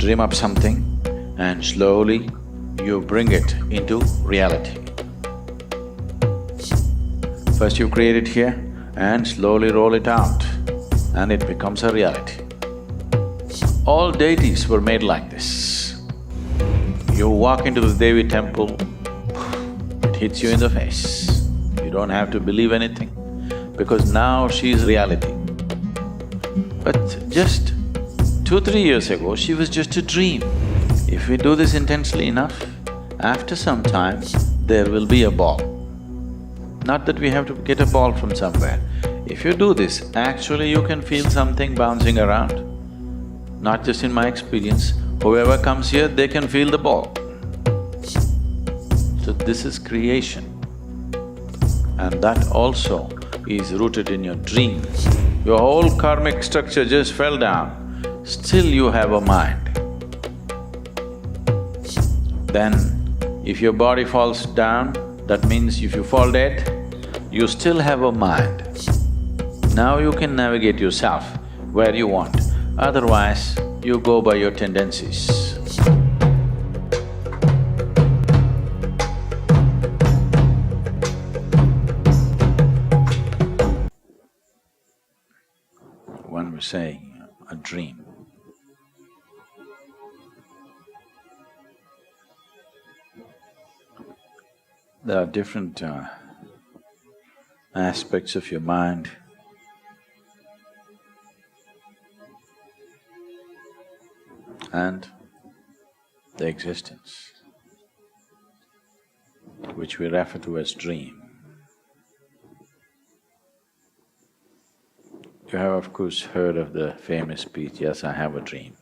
dream up something and slowly you bring it into reality. First you create it here and slowly roll it out and it becomes a reality. All deities were made like this. You walk into the Devi temple, it hits you in the face. You don't have to believe anything because now she is reality. But just 2-3 years ago, she was just a dream. If we do this intensely enough, after some time, there will be a ball. Not that we have to get a ball from somewhere. If you do this, actually you can feel something bouncing around. Not just in my experience, whoever comes here, they can feel the ball. So this is creation. And that also is rooted in your dream. Your whole karmic structure just fell down, still you have a mind. Then, if your body falls down, that means if you fall dead, you still have a mind. Now you can navigate yourself where you want, otherwise you go by your tendencies. When we say a dream, there are different aspects of your mind. And the existence, which we refer to as dream. You have of course heard of the famous speech, "Yes, I have a dream."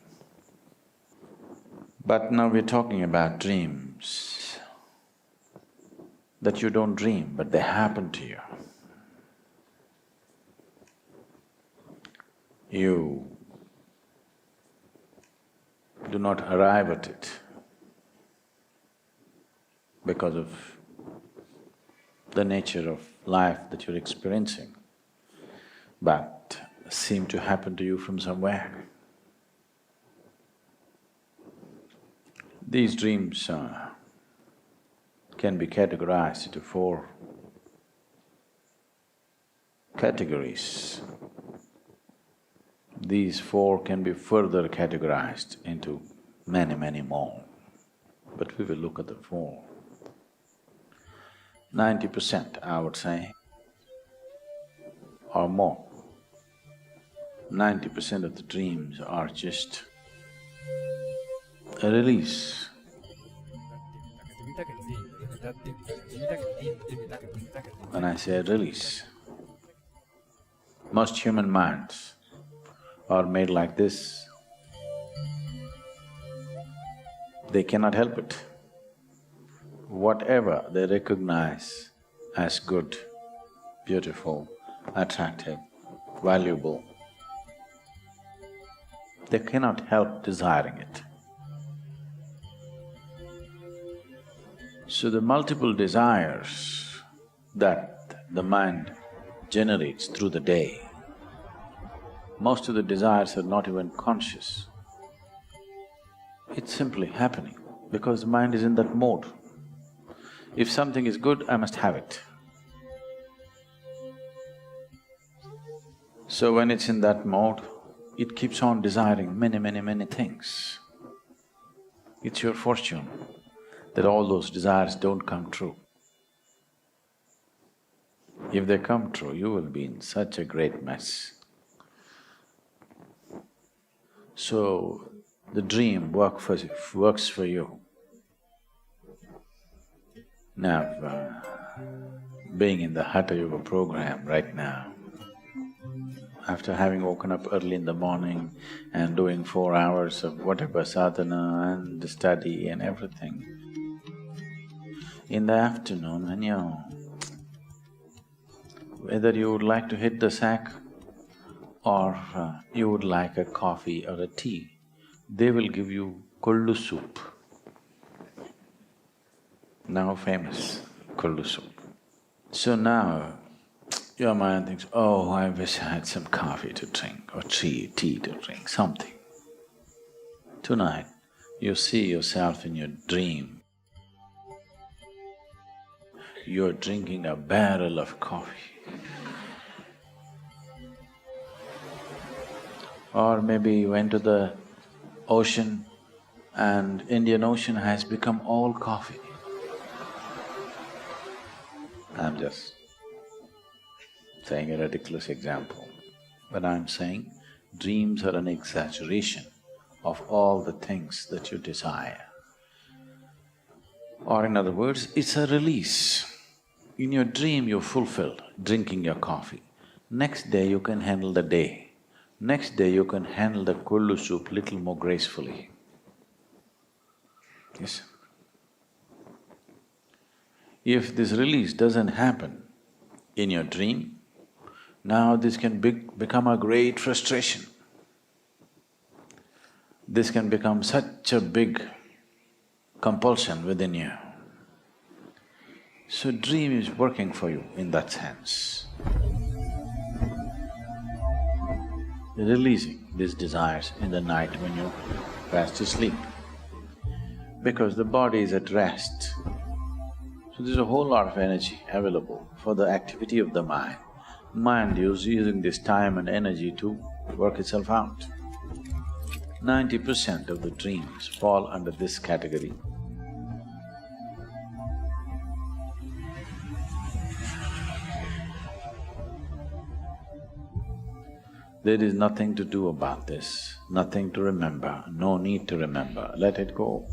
But now we're talking about dreams that you don't dream, but they happen to you. You do not arrive at it because of the nature of life that you're experiencing, but seem to happen to you from somewhere. These dreams can be categorized into 4 categories. These 4 can be further categorized into many more, but we will look at the 4. 90%, I would say, or more. 90% of the dreams are just a release. When I say release, most human minds are made like this. They cannot help it. Whatever they recognize as good, beautiful, attractive, valuable, they cannot help desiring it. So the multiple desires that the mind generates through the day, most of the desires are not even conscious. It's simply happening because the mind is in that mode. If something is good, I must have it. So when it's in that mode, it keeps on desiring many things. It's your fortune that all those desires don't come true. If they come true, you will be in such a great mess. So, the dream works for you. Now, being in the Hatha Yoga program right now, after having woken up early in the morning and doing 4 hours of whatever sadhana and study and everything, in the afternoon when whether you would like to hit the sack or you would like a coffee or a tea, they will give you kollu soup. Now famous, kollu soup. So now, your mind thinks, oh, I wish I had some coffee to drink or tea to drink, something. Tonight, you see yourself in your dream. You're drinking a barrel of coffee. Or maybe you went to the ocean and Indian Ocean has become all coffee. I'm just saying a ridiculous example, but I'm saying dreams are an exaggeration of all the things that you desire. Or in other words, it's a release. In your dream, you're fulfilled, drinking your coffee. Next day, you can handle the day. Next day, you can handle the kollu soup little more gracefully. Yes. If this release doesn't happen in your dream, now this can become a great frustration. This can become such a big compulsion within you. So dream is working for you in that sense. Releasing these desires in the night when you're fast asleep, because the body is at rest. So there's a whole lot of energy available for the activity of the mind. Mind is using this time and energy to work itself out. 90% of the dreams fall under this category. There is nothing to do about this, nothing to remember, no need to remember, let it go.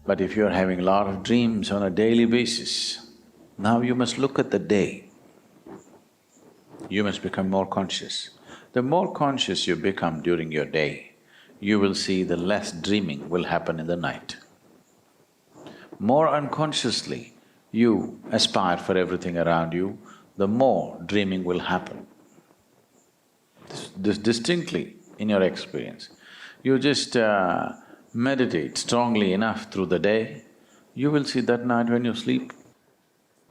But if you're having a lot of dreams on a daily basis, now you must look at the day. You must become more conscious. The more conscious you become during your day, you will see the less dreaming will happen in the night. More unconsciously you aspire for everything around you, the more dreaming will happen. This distinctly in your experience. You just meditate strongly enough through the day, you will see that night when you sleep.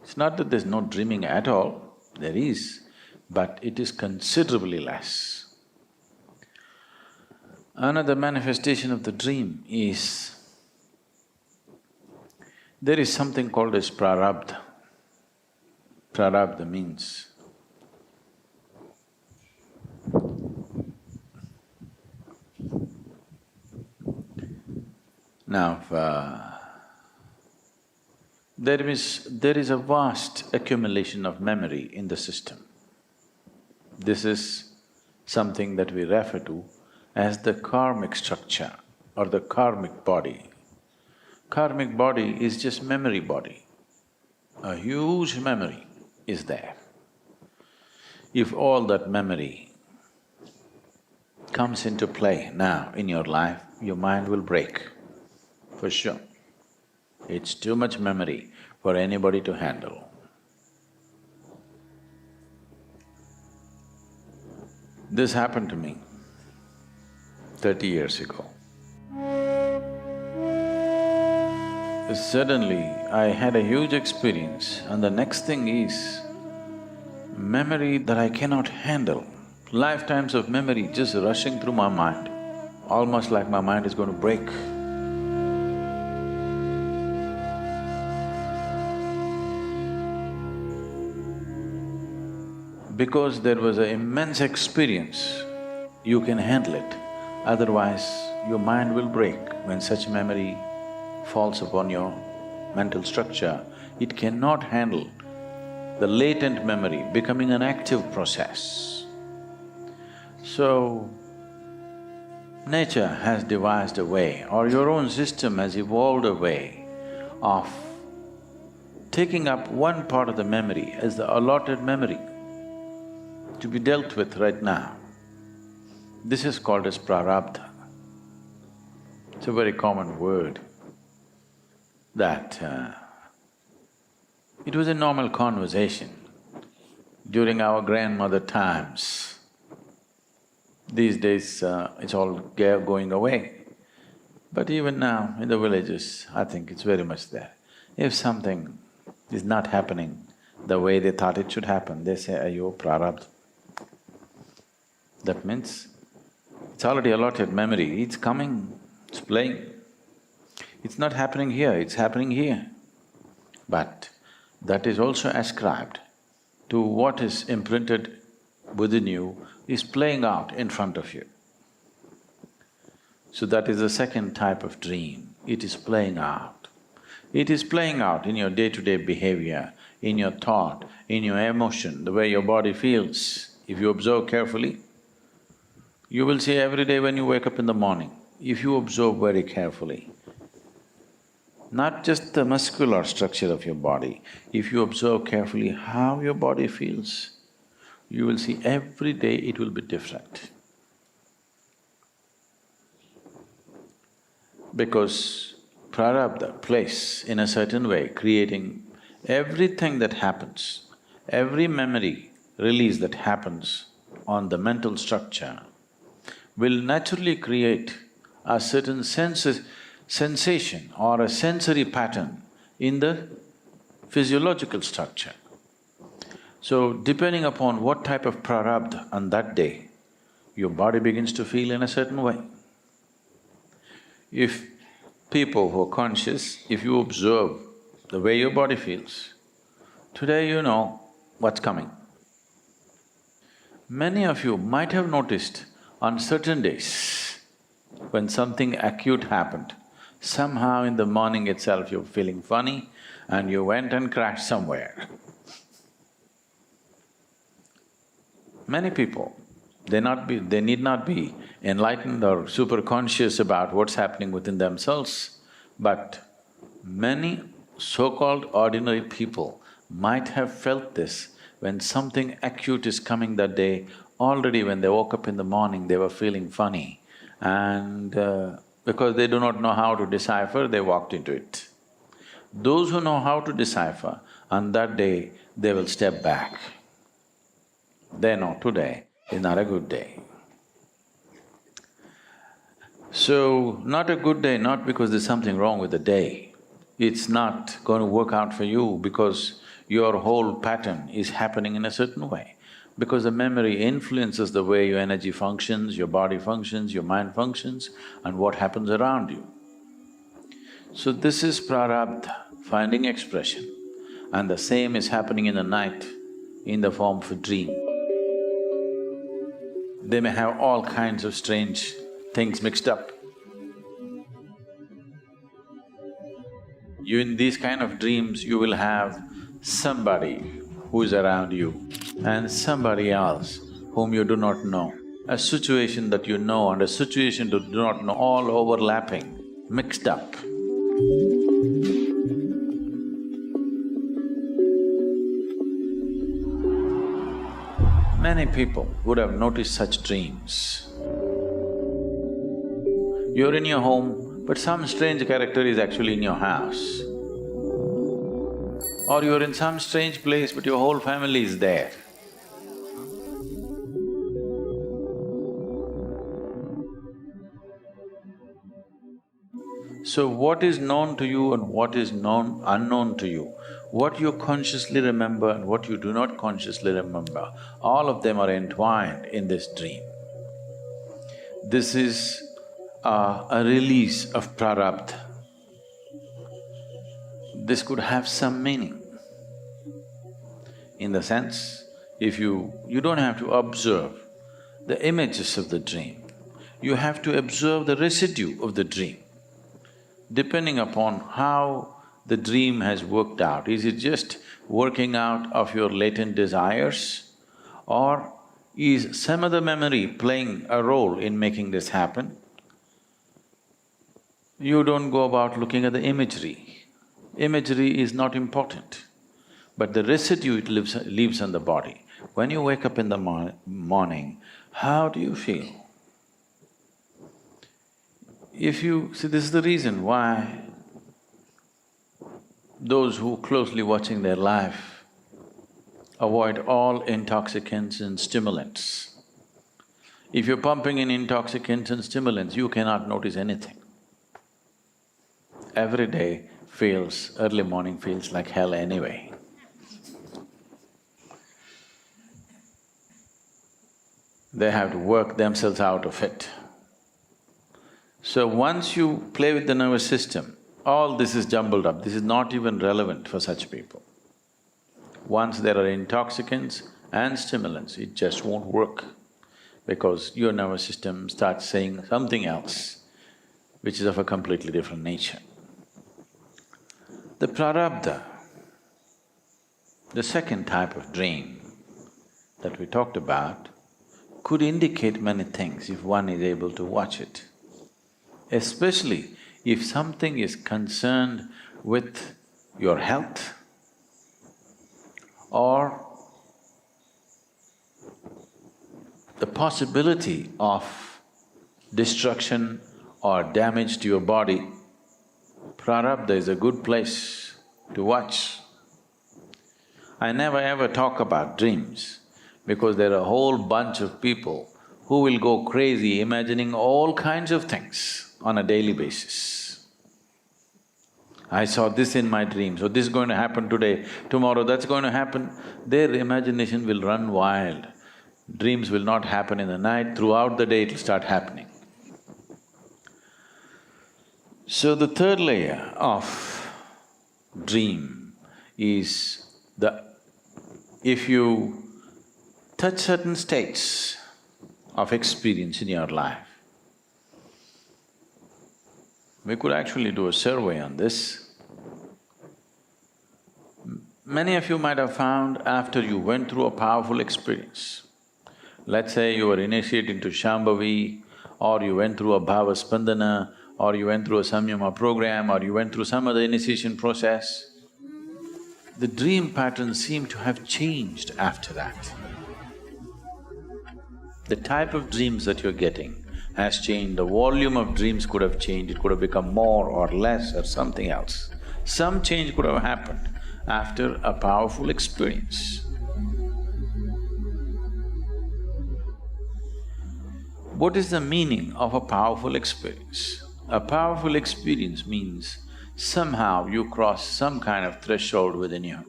It's not that there's no dreaming at all, there is, but it is considerably less. Another manifestation of the dream is, there is something called as Prarabdha. Prarabdha means there is a vast accumulation of memory in the system. This is something that we refer to as the karmic structure or the karmic body. Karmic body is just memory body. A huge memory is there. If all that memory comes into play now in your life, your mind will break, for sure. It's too much memory for anybody to handle. This happened to me 30 years ago. Suddenly, I had a huge experience and the next thing is memory that I cannot handle. Lifetimes of memory just rushing through my mind, almost like my mind is going to break. Because there was an immense experience, you can handle it. Otherwise, your mind will break when such memory falls upon your mental structure. It cannot handle the latent memory becoming an active process. So, nature has devised a way, or your own system has evolved a way of taking up one part of the memory as the allotted memory to be dealt with right now. This is called as Prarabdha. It's a very common word that it was a normal conversation during our grandmother times. These days, it's all going away. But even now, in the villages, I think it's very much there. If something is not happening the way they thought it should happen, they say, "Ayo, Prarabdha." That means It's already allotted memory, it's coming, it's playing. It's not happening here, it's happening here. But that is also ascribed to what is imprinted within you is playing out in front of you. So that is the second type of dream, it is playing out. It is playing out in your day-to-day behavior, in your thought, in your emotion, the way your body feels. If you observe carefully, you will see every day when you wake up in the morning, if you observe very carefully, not just the muscular structure of your body, if you observe carefully how your body feels, you will see every day it will be different. Because Prarabdha plays in a certain way, creating everything that happens, every memory release that happens on the mental structure will naturally create a certain sensation or a sensory pattern in the physiological structure. So, depending upon what type of prarabdha on that day, your body begins to feel in a certain way. If people who are conscious, if you observe the way your body feels, today you know what's coming. Many of you might have noticed on certain days, when something acute happened, somehow in the morning itself you're feeling funny and you went and crashed somewhere. Many people, they need not be enlightened or super conscious about what's happening within themselves, but many so-called ordinary people might have felt this when something acute is coming that day. Already when they woke up in the morning, they were feeling funny, and because they do not know how to decipher, they walked into it. Those who know how to decipher, on that day, they will step back. They know today is not a good day. So, not a good day, not because there's something wrong with the day. It's not going to work out for you because your whole pattern is happening in a certain way. Because the memory influences the way your energy functions, your body functions, your mind functions, and what happens around you. So this is prarabdha, finding expression, and the same is happening in the night in the form of a dream. They may have all kinds of strange things mixed up. In these kind of dreams, you will have somebody who is around you and somebody else whom you do not know. A situation that you know and a situation that you do not know, all overlapping, mixed up. Many people would have noticed such dreams. You're in your home, but some strange character is actually in your house. Or you're in some strange place, but your whole family is there. So what is known to you and what is unknown to you, what you consciously remember and what you do not consciously remember, all of them are entwined in this dream. This is a release of prarabdha. This could have some meaning. In the sense, if you don't have to observe the images of the dream, you have to observe the residue of the dream. Depending upon how the dream has worked out, is it just working out of your latent desires, or is some other memory playing a role in making this happen? You don't go about looking at the imagery. Imagery is not important, but the residue it leaves on the body. When you wake up in the morning, how do you feel? See, this is the reason why those who closely watching their life avoid all intoxicants and stimulants. If you're pumping in intoxicants and stimulants, you cannot notice anything. Every day early morning feels like hell anyway. They have to work themselves out of it. So once you play with the nervous system, all this is jumbled up, this is not even relevant for such people. Once there are intoxicants and stimulants, it just won't work because your nervous system starts saying something else, which is of a completely different nature. The Prarabdha, the second type of dream that we talked about, could indicate many things if one is able to watch it. Especially if something is concerned with your health or the possibility of destruction or damage to your body, Prarabdha is a good place to watch. I never ever talk about dreams because there are a whole bunch of people who will go crazy imagining all kinds of things on a daily basis. I saw this in my dream, so this is going to happen today, tomorrow that's going to happen. Their imagination will run wild. Dreams will not happen in the night, throughout the day it'll start happening. So the third layer of dream is if you touch certain states of experience in your life. We could actually do a survey on this. Many of you might have found after you went through a powerful experience, let's say you were initiated into Shambhavi, or you went through a Bhava Spandana, or you went through a Samyama program, or you went through some other initiation process, the dream patterns seem to have changed after that. The type of dreams that you're getting has changed, the volume of dreams could have changed, it could have become more or less or something else. Some change could have happened after a powerful experience. What is the meaning of a powerful experience? A powerful experience means somehow you cross some kind of threshold within you.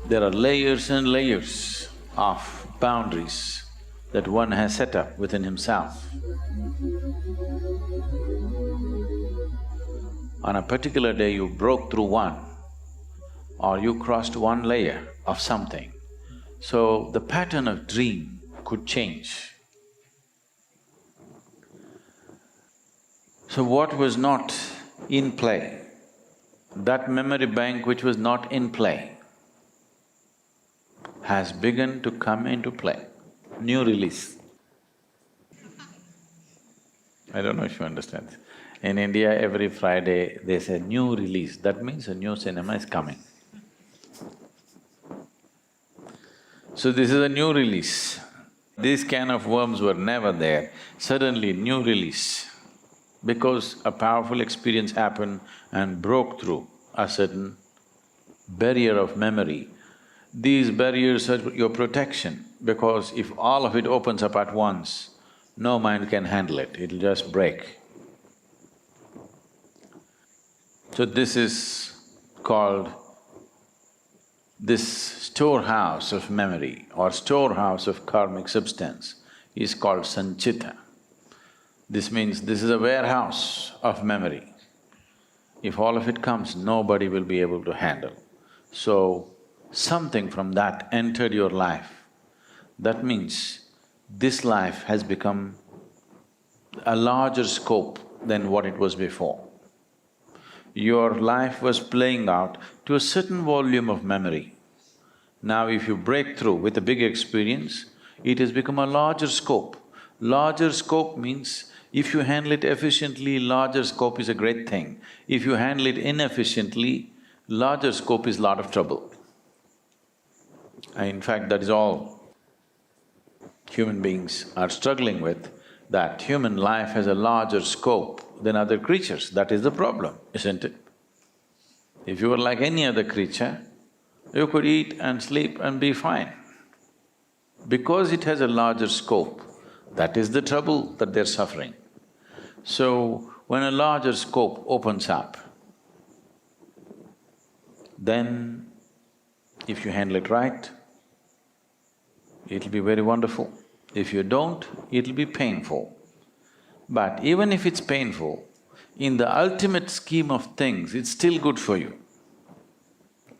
There are layers and layers of boundaries that one has set up within himself. On a particular day you broke through one, or you crossed one layer of something, so the pattern of dream could change. So what was not in play, that memory bank which was not in play, has begun to come into play, new release. I don't know if you understand. In India, every Friday they say new release, that means a new cinema is coming. So this is a new release. These can of worms were never there, suddenly new release. Because a powerful experience happened and broke through a certain barrier of memory. These barriers are your protection, because if all of it opens up at once, no mind can handle it, it'll just break. So this is called, this storehouse of memory or storehouse of karmic substance is called Sanchita. This means this is a warehouse of memory. If all of it comes, nobody will be able to handle. So, something from that entered your life. That means this life has become a larger scope than what it was before. Your life was playing out to a certain volume of memory. Now if you break through with a big experience, it has become a larger scope. Larger scope means if you handle it efficiently, larger scope is a great thing. If you handle it inefficiently, larger scope is lot of trouble. In fact, that is all human beings are struggling with, that human life has a larger scope than other creatures, that is the problem, isn't it? If you were like any other creature, you could eat and sleep and be fine. Because it has a larger scope, that is the trouble that they're suffering. So, when a larger scope opens up, then if you handle it right, it'll be very wonderful. If you don't, it'll be painful. But even if it's painful, in the ultimate scheme of things, it's still good for you.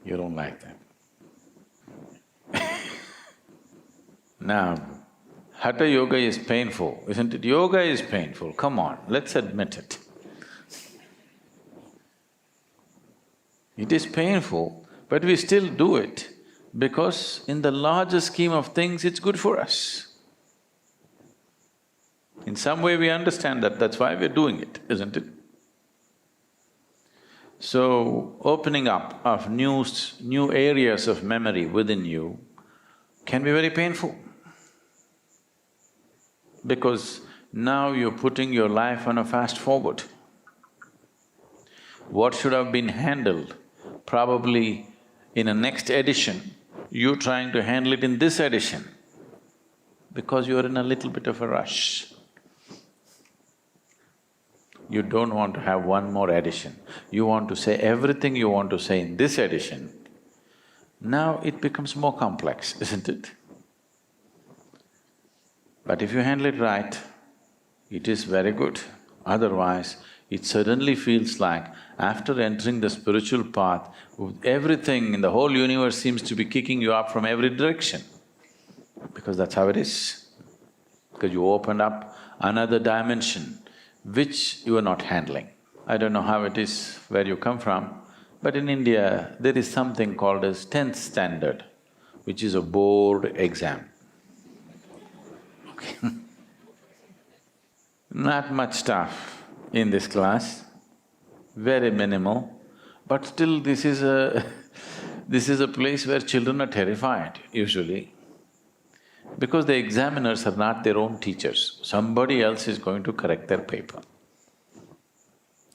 You don't like that. Now, Hatha Yoga is painful, isn't it? Yoga is painful, come on, let's admit it. It is painful, but we still do it because in the larger scheme of things, it's good for us. In some way we understand that, that's why we're doing it, isn't it? So, opening up of new areas of memory within you can be very painful. Because now you're putting your life on a fast forward. What should have been handled probably in a next edition, you're trying to handle it in this edition because you're in a little bit of a rush. You don't want to have one more edition. You want to say everything you want to say in this edition. Now it becomes more complex, isn't it? But if you handle it right, it is very good. Otherwise, it suddenly feels like after entering the spiritual path, everything in the whole universe seems to be kicking you up from every direction. Because that's how it is. Because you opened up another dimension which you are not handling. I don't know how it is where you come from, but in India, there is something called as 10th standard, which is a board exam. Okay. Not much stuff in this class, very minimal, but still this is a… this is a place where children are terrified usually, because the examiners are not their own teachers, somebody else is going to correct their paper.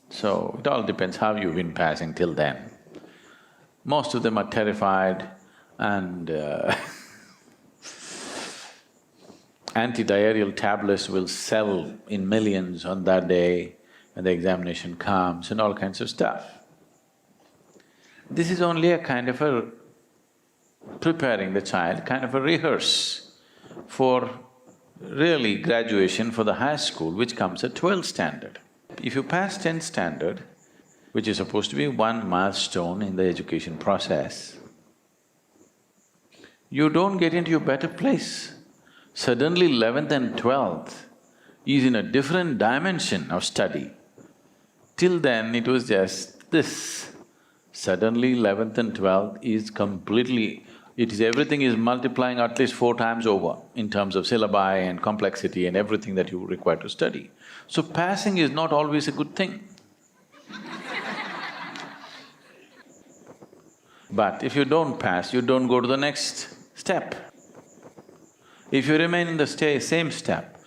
So, it all depends how you've been passing till then. Most of them are terrified and anti-diarrheal tablets will sell in millions on that day when the examination comes and all kinds of stuff. This is only a kind of a preparing the child, kind of a rehearse for really graduation for the high school, which comes at 12th standard. If you pass 10th standard, which is supposed to be one milestone in the education process, you don't get into a better place. Suddenly 11th and 12th is in a different dimension of study. Till then it was just this. Suddenly 11th and 12th is completely… everything is multiplying at least 4 times over in terms of syllabi and complexity and everything that you require to study. So passing is not always a good thing. But if you don't pass, you don't go to the next step. If you remain in the same step,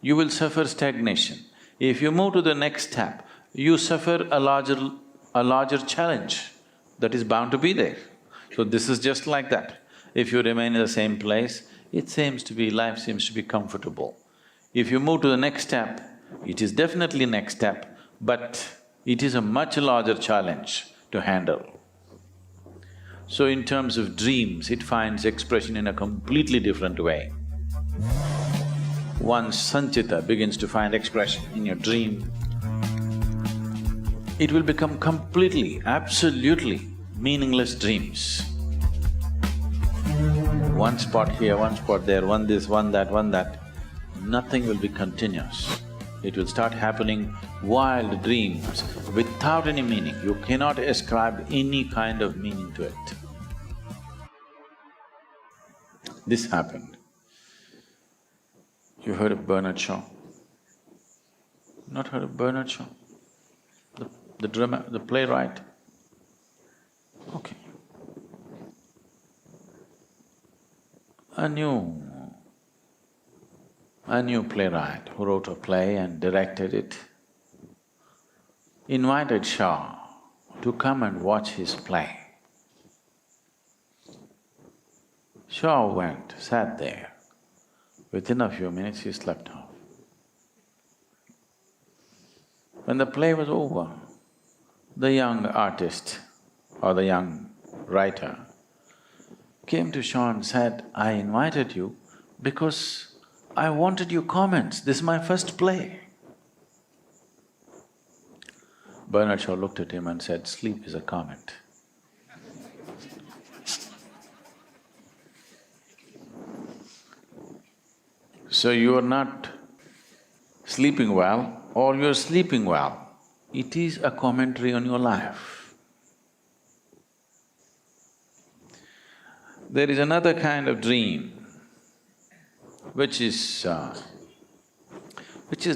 you will suffer stagnation. If you move to the next step, you suffer a larger challenge that is bound to be there. So this is just like that. If you remain in the same place, life seems to be comfortable. If you move to the next step, it is definitely next step, but it is a much larger challenge to handle. So in terms of dreams, it finds expression in a completely different way. Once Sanchita begins to find expression in your dream, it will become completely, absolutely meaningless dreams. One spot here, one spot there, one this, one that, nothing will be continuous. It will start happening wild dreams without any meaning. You cannot ascribe any kind of meaning to it. This happened. You heard of Bernard Shaw? Not heard of Bernard Shaw? The playwright? Okay. A new playwright who wrote a play and directed it invited Shaw to come and watch his play. Shaw went, sat there. Within a few minutes he slept off. When the play was over, the young artist or the young writer came to Shaw and said, I invited you because I wanted your comments, this is my first play. Bernard Shaw looked at him and said, sleep is a comment. So you are not sleeping well or you're sleeping well. It is a commentary on your life. There is another kind of dream which is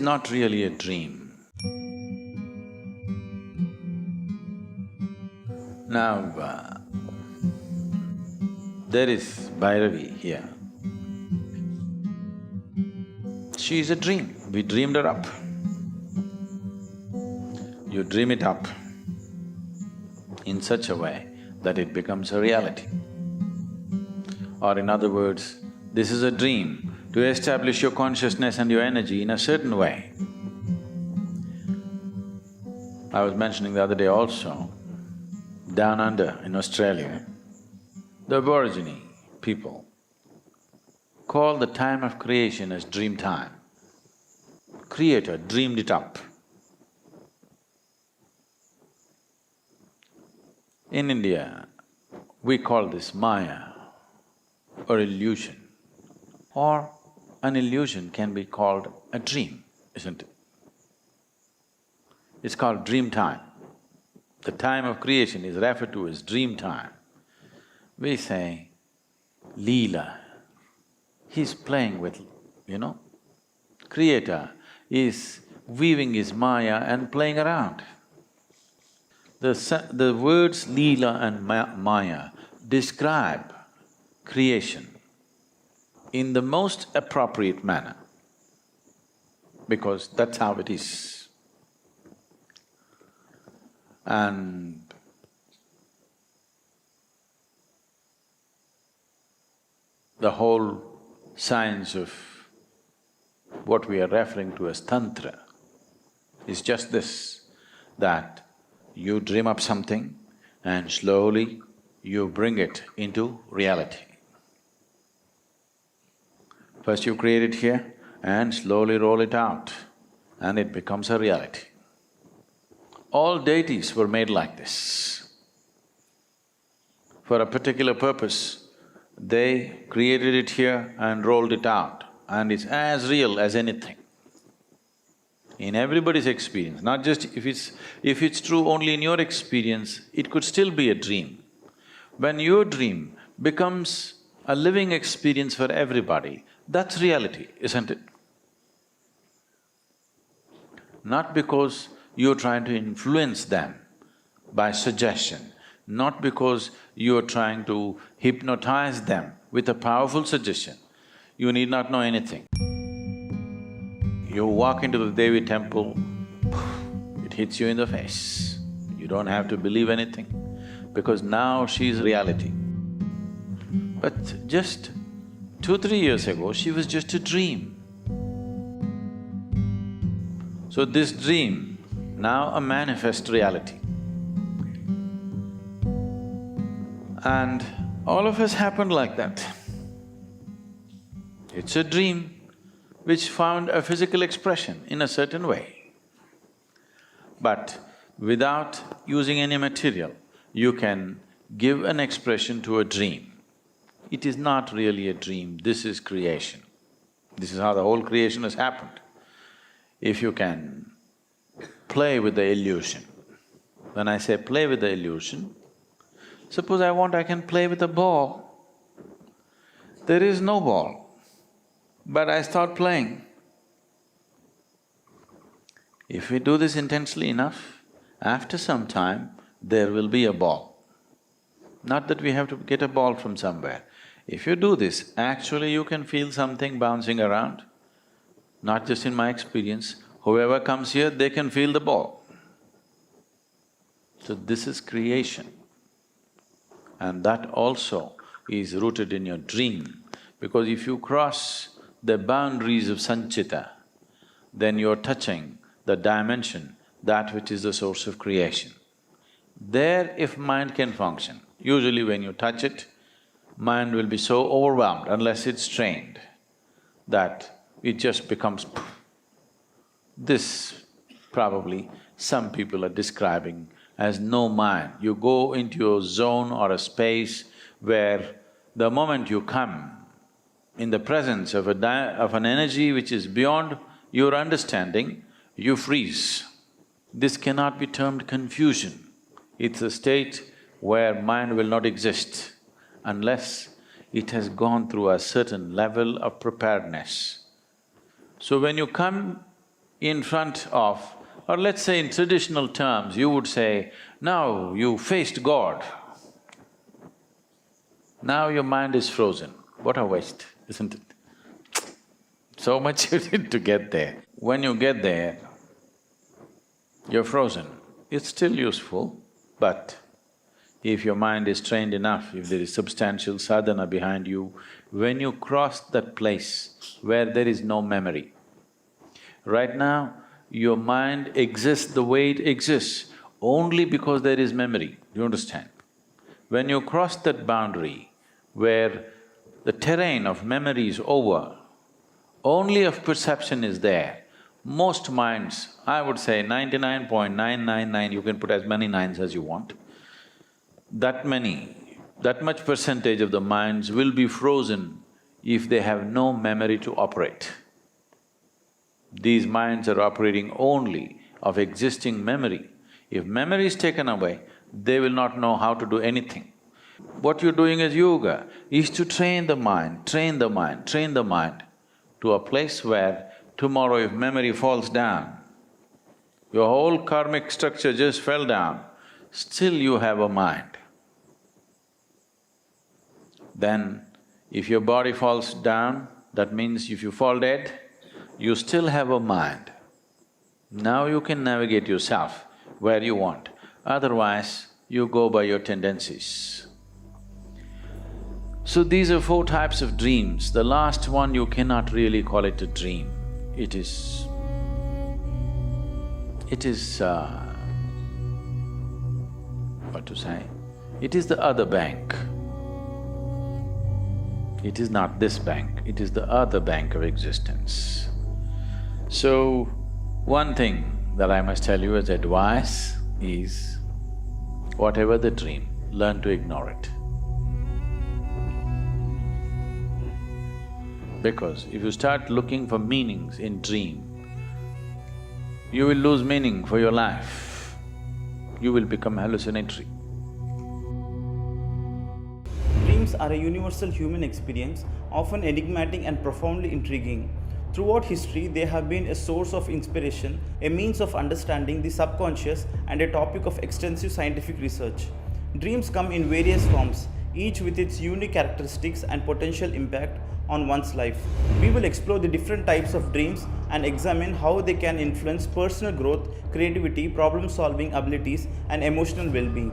not really a dream. Now, there is Bhairavi here. She is a dream, we dreamed her up. You dream it up in such a way that it becomes a reality. Or in other words, this is a dream to establish your consciousness and your energy in a certain way. I was mentioning the other day also, down under in Australia, the Aborigine people call the time of creation as dream time. Creator dreamed it up. In India, we call this Maya or illusion, or an illusion can be called a dream, isn't it? It's called dream time. The time of creation is referred to as dream time. We say, Leela, he's playing with, Creator is weaving his Maya and playing around. The words Leela and Maya describe creation in the most appropriate manner, because that's how it is. And the whole science of what we are referring to as Tantra is just this, that you dream up something and slowly you bring it into reality. First you create it here and slowly roll it out and it becomes a reality. All deities were made like this. For a particular purpose, they created it here and rolled it out, and it's as real as anything. In everybody's experience, not just if it's true only in your experience, it could still be a dream. When your dream becomes a living experience for everybody, that's reality, isn't it? Not because you're trying to influence them by suggestion, not because you're trying to hypnotize them with a powerful suggestion. You need not know anything. You walk into the Devi temple, it hits you in the face. You don't have to believe anything, because now she's reality. But just 2-3 years ago, she was just a dream. So this dream, now a manifest reality. And all of us happened like that. It's a dream which found a physical expression in a certain way. But without using any material, you can give an expression to a dream. It is not really a dream, this is creation. This is how the whole creation has happened. If you can play with the illusion. When I say play with the illusion, suppose I can play with a ball. There is no ball, but I start playing. If we do this intensely enough, after some time, there will be a ball. Not that we have to get a ball from somewhere. If you do this, actually you can feel something bouncing around. Not just in my experience, whoever comes here, they can feel the ball. So this is creation. And that also is rooted in your dream, because if you cross the boundaries of Sanchita, then you're touching the dimension, that which is the source of creation. There, if mind can function, usually when you touch it, mind will be so overwhelmed unless it's trained, that it just becomes poof. This probably some people are describing as no mind. You go into a zone or a space where the moment you come in the presence of an energy which is beyond your understanding, you freeze. This cannot be termed confusion. It's a state where mind will not exist unless it has gone through a certain level of preparedness. So when you come in front of, or let's say in traditional terms, you would say, now you faced God. Now your mind is frozen. What a waste, isn't it? So much you need to get there. When you get there, you're frozen. It's still useful, but if your mind is trained enough, if there is substantial sadhana behind you, when you cross that place where there is no memory, right now, your mind exists the way it exists only because there is memory, you understand? When you cross that boundary where the terrain of memory is over, only of perception is there, most minds, I would say 99.999, you can put as many nines as you want, that much percentage of the minds will be frozen if they have no memory to operate. These minds are operating only of existing memory. If memory is taken away, they will not know how to do anything. What you're doing as yoga is to train the mind, train the mind, train the mind to a place where tomorrow if memory falls down, your whole karmic structure just fell down, still you have a mind. Then, if your body falls down, that means if you fall dead, you still have a mind. Now you can navigate yourself where you want, otherwise you go by your tendencies. So these are four types of dreams. The last one you cannot really call it a dream. It is… what to say? It is the other bank. It is not this bank, it is the other bank of existence. So, one thing that I must tell you as advice is, whatever the dream, learn to ignore it. Because if you start looking for meanings in dream, you will lose meaning for your life. You will become hallucinatory. Dreams are a universal human experience, often enigmatic and profoundly intriguing. Throughout history, they have been a source of inspiration, a means of understanding the subconscious, and a topic of extensive scientific research. Dreams come in various forms, each with its unique characteristics and potential impact on one's life. We will explore the different types of dreams and examine how they can influence personal growth, creativity, problem-solving abilities, and emotional well-being.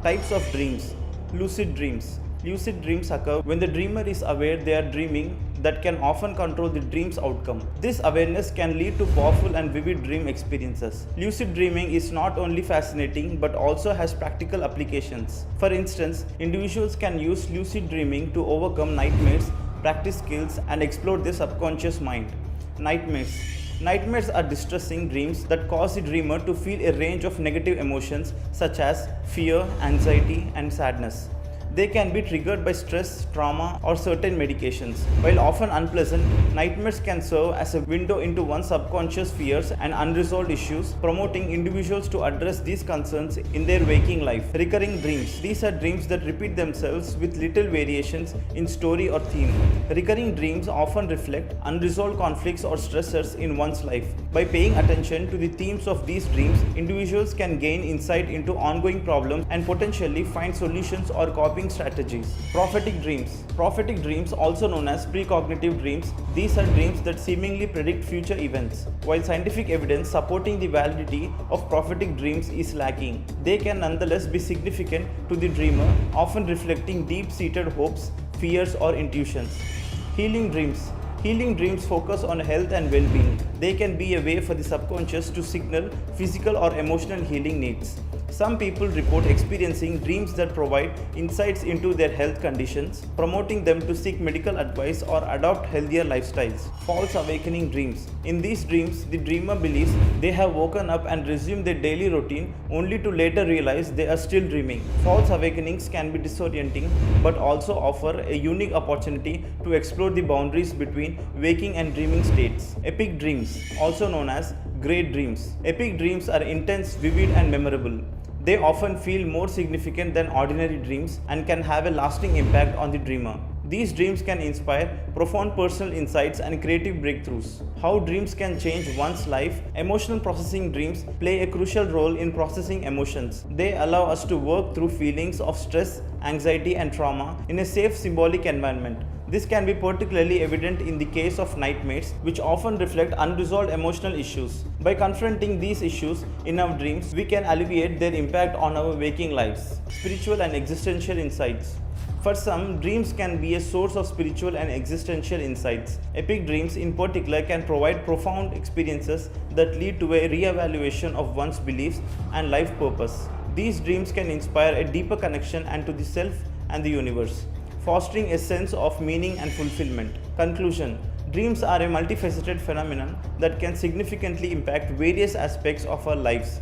Types of dreams. Lucid dreams. Lucid dreams occur when the dreamer is aware they are dreaming that can often control the dream's outcome. This awareness can lead to powerful and vivid dream experiences. Lucid dreaming is not only fascinating but also has practical applications. For instance, individuals can use lucid dreaming to overcome nightmares, practice skills, and explore their subconscious mind. Nightmares. Nightmares are distressing dreams that cause the dreamer to feel a range of negative emotions such as fear, anxiety, and sadness. They can be triggered by stress, trauma, or certain medications. While often unpleasant, nightmares can serve as a window into one's subconscious fears and unresolved issues, promoting individuals to address these concerns in their waking life. Recurring dreams. These are dreams that repeat themselves with little variations in story or theme. Recurring dreams often reflect unresolved conflicts or stressors in one's life. By paying attention to the themes of these dreams, individuals can gain insight into ongoing problems and potentially find solutions or coping strategies. Prophetic dreams. Prophetic dreams, also known as precognitive dreams, these are dreams that seemingly predict future events. While scientific evidence supporting the validity of prophetic dreams is lacking, they can nonetheless be significant to the dreamer, often reflecting deep-seated hopes, fears, or intuitions. Healing dreams. Healing dreams focus on health and well-being. They can be a way for the subconscious to signal physical or emotional healing needs. Some people report experiencing dreams that provide insights into their health conditions, promoting them to seek medical advice or adopt healthier lifestyles. False awakening dreams. In these dreams, the dreamer believes they have woken up and resumed their daily routine only to later realize they are still dreaming. False awakenings can be disorienting but also offer a unique opportunity to explore the boundaries between waking and dreaming states. Epic dreams, also known as great dreams. Epic dreams are intense, vivid, and memorable. They often feel more significant than ordinary dreams and can have a lasting impact on the dreamer. These dreams can inspire profound personal insights and creative breakthroughs. How dreams can change one's life. Emotional processing dreams play a crucial role in processing emotions. They allow us to work through feelings of stress, anxiety, and trauma in a safe, symbolic environment. This can be particularly evident in the case of nightmares, which often reflect unresolved emotional issues. By confronting these issues in our dreams, we can alleviate their impact on our waking lives. Spiritual and existential insights. For some, dreams can be a source of spiritual and existential insights. Epic dreams, in particular, can provide profound experiences that lead to a re-evaluation of one's beliefs and life purpose. These dreams can inspire a deeper connection to the self and the universe, fostering a sense of meaning and fulfillment. Conclusion. Dreams are a multifaceted phenomenon that can significantly impact various aspects of our lives.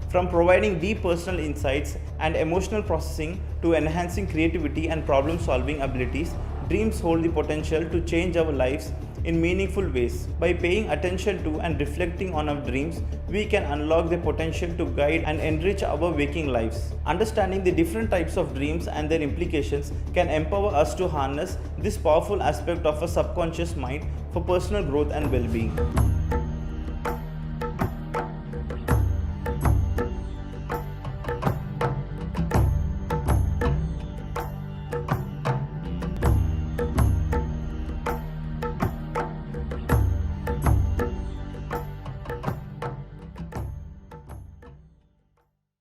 From providing deep personal insights and emotional processing to enhancing creativity and problem-solving abilities, dreams hold the potential to change our lives in meaningful ways. By paying attention to and reflecting on our dreams, we can unlock the potential to guide and enrich our waking lives. Understanding the different types of dreams and their implications can empower us to harness this powerful aspect of our subconscious mind for personal growth and well-being.